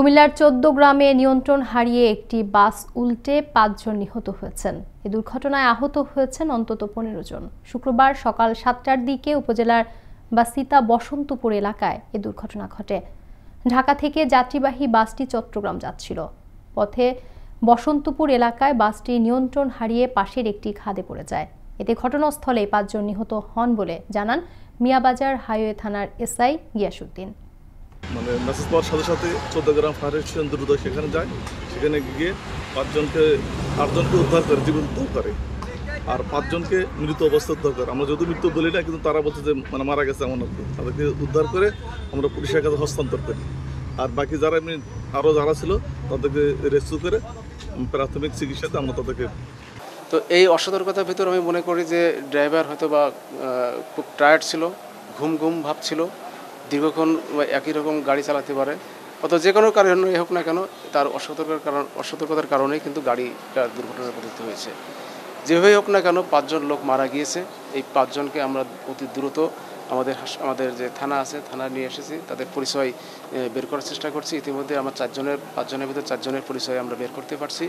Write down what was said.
কুমিল্লার ১৪ গ্রামে নিয়ন্ত্রণ হারিয়ে একটি বাস উল্টে ৫ জন নিহত হয়েছেন। এ দুর্ঘটনায় আহত হয়েছেন অন্তত ১৫ জন। শুক্রবার সকাল ৭টার দিকে উপজেলার বাসিতা বসন্তপুর এলাকায় এ দুর্ঘটনা ঘটে। ঢাকা থেকে যাত্রীবাহী বাসটি চট্টগ্রাম যাচ্ছিল। পথে বসন্তপুর এলাকায় বাসটি নিয়ন্ত্রণ হারিয়ে পাশের একটি খাদে পড়ে যায়। এতে ঘটনাস্থলে ৫ জন নিহত হন বলে জানান মিয়াবাজার হাইওয়ে থানার এসআই গিয়াসউদ্দিন। মেসেজ পাওয়ার সাথে সাথে ১৪ গ্রাম ফায়ার স্টেশন দ্রুত সেখানে যায়। সেখানে গিয়ে ৮জনকে উদ্ধার করে, জীবন উদ্ধার করে, আর ৫ জনকে মৃত অবস্থা উদ্ধার করে। আমরা যদি মৃত্যু বলি না, কিন্তু তারা বলছে যে মারা গেছে এমন আর কি। তাদেরকে উদ্ধার করে আমরা পুলিশের কাছে হস্তান্তর করি। আর বাকি যারা যারা ছিল তাদেরকে রেস্কিউ করে প্রাথমিক চিকিৎসাতে আমরা তাদেরকে। তো এই অসতর্কতার ভিতর আমি মনে করি যে ড্রাইভার হয়তো বা খুব টায়ার্ড ছিল, ঘুম ভাব ছিল, দীর্ঘক্ষণ একই রকম গাড়ি চালাতে পারে, অথবা যে কোনো কারণে হোক না কেন তার অসতর্কতার কারণেই কিন্তু গাড়িটা দুর্ঘটনায় পতিত হয়েছে। যেভাবেই হোক না কেন ৫ জন লোক মারা গিয়েছে। এই ৫ জনকে আমরা অতি দ্রুত আমাদের যে থানা আছে, থানা নিয়ে এসেছি, তাদের পরিচয় বের করার চেষ্টা করছি। ইতিমধ্যে আমার ৫ জনের ভিতর ৪ জনের পরিচয় আমরা বের করতে পারছি।